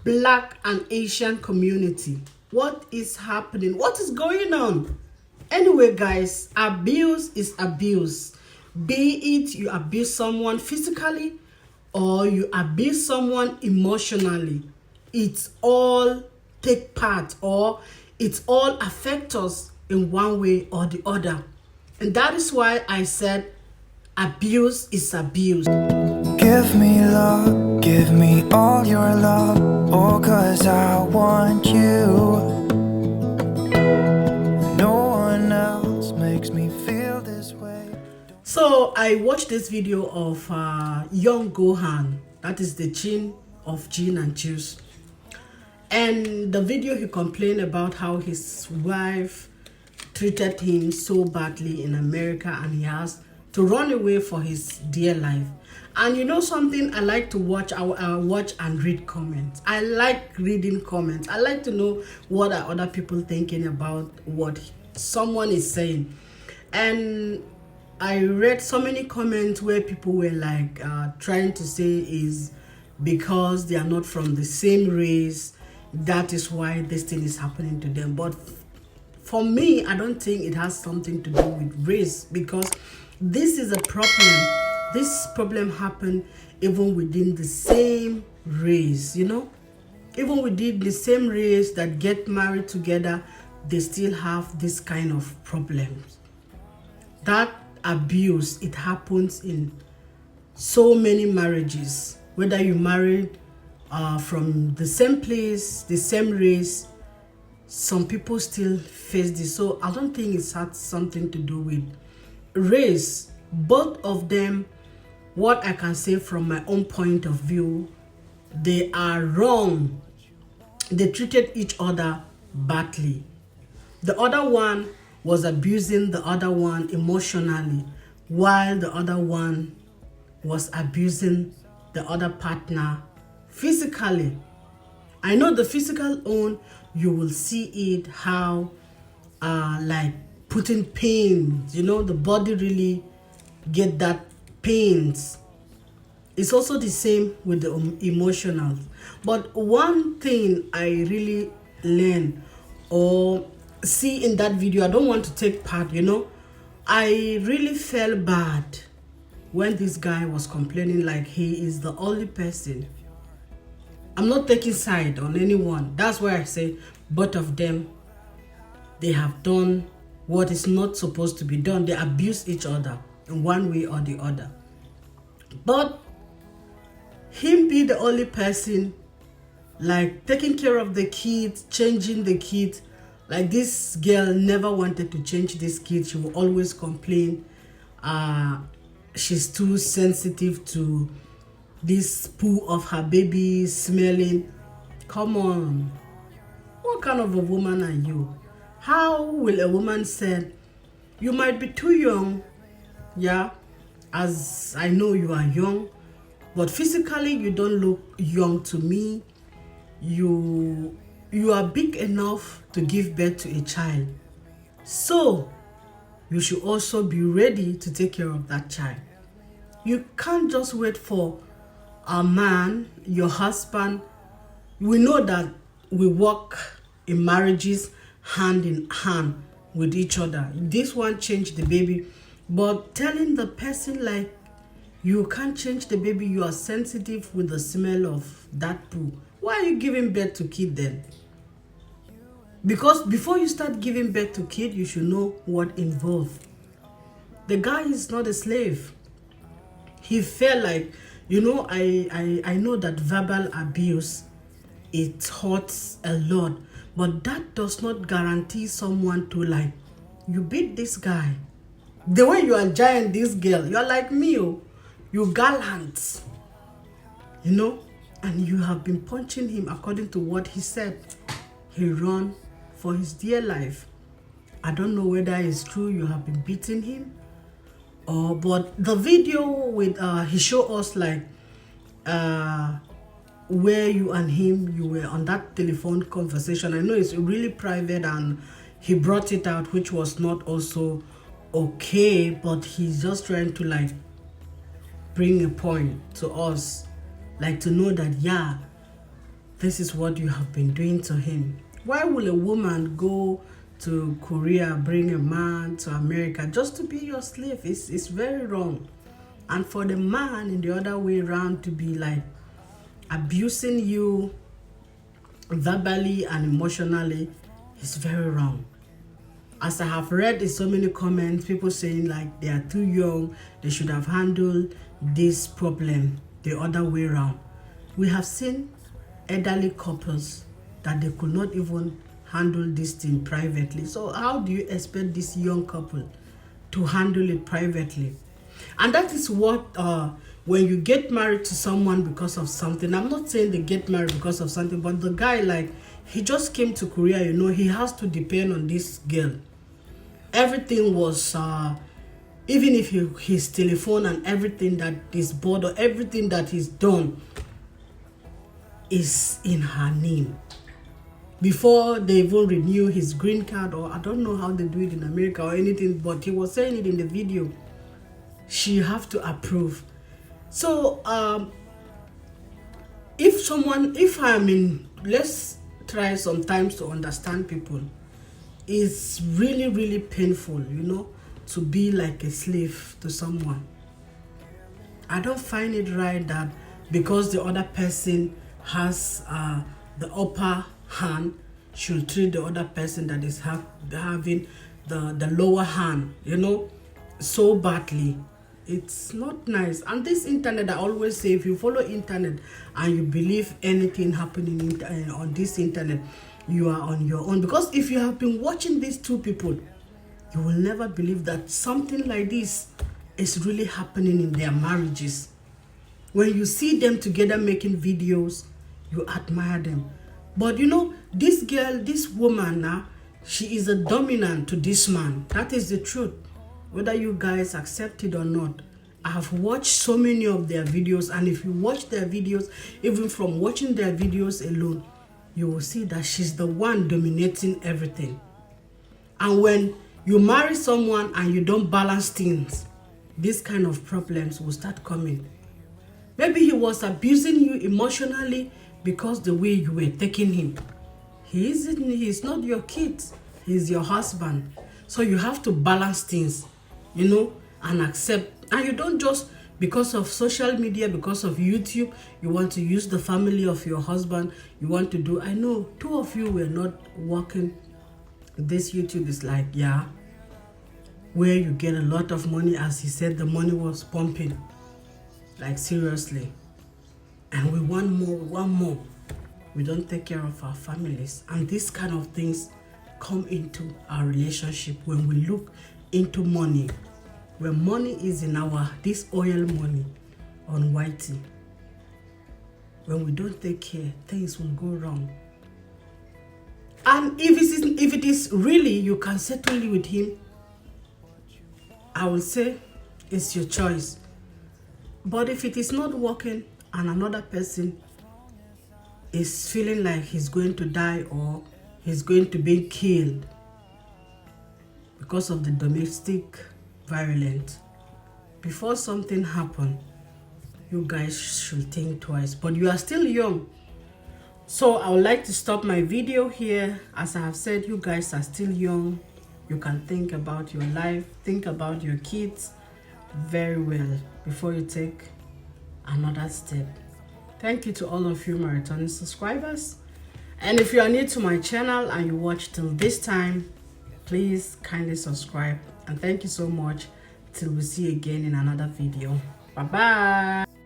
Black and Asian community. What is happening? What is going on? Anyway, guys, abuse is abuse. Be it you abuse someone physically or you abuse someone emotionally. It's all take part, or it all affect us in one way or the other. And that is why I said abuse is abuse. Give me love, give me all your love, oh, 'cause I want you. No one else makes me feel this way. So I watched this video of young Gohan, that is the chin of Gene and Juice. And the video, he complained about how his wife treated him so badly in America and he has to run away for his dear life. And you know something, I like to watch, watch and read comments. I like reading comments. I like to know what are other people thinking about what someone is saying. And I read so many comments where people were like trying to say is because they are not from the same race, that is why this thing is happening to them. But for me, I don't think it has something to do with race, because this is a problem. This problem happened even within the same race, you know? Even within the same race that get married together, they still have this kind of problems. That abuse, it happens in so many marriages. Whether you married from the same place, the same race, some people still face this. So I don't think it's had something to do with race. Both of them, what I can say from my own point of view, they are wrong. They treated each other badly. The other one was abusing the other one emotionally, while the other one was abusing the other partner physically. I know the physical own, you will see it how like putting pains, you know, the body really get that pains. It's also the same with the emotional. But one thing I really learned or see in that video, I don't want to take part, you know, I really felt bad when this guy was complaining like he is the only person. I'm not taking side on anyone. That's why I say both of them, they have done what is not supposed to be done. They abuse each other in one way or the other. But him be the only person like taking care of the kids, changing the kids. Like this girl never wanted to change this kid. She will always complain. She's too sensitive to this poo of her baby smelling. Come on. What kind of a woman are you? How will a woman say, you might be too young, yeah, as I know you are young, but physically you don't look young to me. You are big enough to give birth to a child. So you should also be ready to take care of that child. You can't just wait for a man, your husband. We know that we work in marriages hand in hand with each other. This one changed the baby, but telling the person like you can't change the baby, you are sensitive with the smell of that poo. Why are you giving birth to kid then? Because before you start giving birth to kid, you should know what involved. The guy is not a slave. He felt like, you know, I know that verbal abuse, it hurts a lot, but that does not guarantee someone to like, you beat this guy. The way you are giant this girl, you're like me, oh, you gallant, you know, and you have been punching him according to what he said. He ran for his dear life. I don't know whether it's true you have been beating him, or but the video with he showed us like where you and him, you were on that telephone conversation. I know it's really private and he brought it out, which was not also okay, but he's just trying to like bring a point to us, like to know that yeah, this is what you have been doing to him. Why will a woman go to Korea, bring a man to America just to be your slave? It's very wrong. And for the man in the other way around to be like abusing you verbally and emotionally is very wrong. As I have read in so many comments, people saying like they are too young, they should have handled this problem the other way around. We have seen elderly couples that they could not even handle this thing privately. So how do you expect this young couple to handle it privately? And that is what when you get married to someone because of something, I'm not saying they get married because of something, but the guy, like, he just came to Korea, you know, he has to depend on this girl. Everything was even if his telephone and everything that is bought or everything that is done is in her name. Before they even renew his green card, or I don't know how they do it in America or anything, but he was saying it in the video, she have to approve. So let's try sometimes to understand people. It's really, really painful, you know, to be like a slave to someone. I don't find it right that because the other person has the upper hand, should treat the other person that is having the lower hand, you know, so badly. It's not nice. And this internet, I always say, if you follow internet and you believe anything happening on this internet, you are on your own. Because if you have been watching these two people, you will never believe that something like this is really happening in their marriages. When you see them together making videos, you admire them. But you know, this girl, this woman now, she is a dominant to this man. That is the truth. Whether you guys accept it or not, I have watched so many of their videos, and if you watch their videos, even from watching their videos alone, you will see that she's the one dominating everything. And when you marry someone and you don't balance things, these kind of problems will start coming. Maybe he was abusing you emotionally because the way you were taking him. He's not your kid, he's your husband. So you have to balance things, you know, and accept. And you don't just, because of social media, because of YouTube, you want to use the family of your husband. You want to do, I know two of you were not working. This YouTube is like, yeah, where you get a lot of money. As he said, the money was pumping, like seriously. And we want more, we want more. We don't take care of our families. And these kind of things come into our relationship when we look into money. When money is in this oil money on whitey, when we don't take care, things will go wrong. And if it is really you can settle with him, I will say it's your choice. But if it is not working and another person is feeling like he's going to die or he's going to be killed because of the domestic violence, before something happens, you guys should think twice. But you are still young, so I would like to stop my video here. As I have said, you guys are still young. You can think about your life, think about your kids very well before you take another step. Thank you to all of you, my returning subscribers. And if you are new to my channel and you watch till this time, please kindly subscribe. And thank you so much. Till we see you again in another video. Bye bye.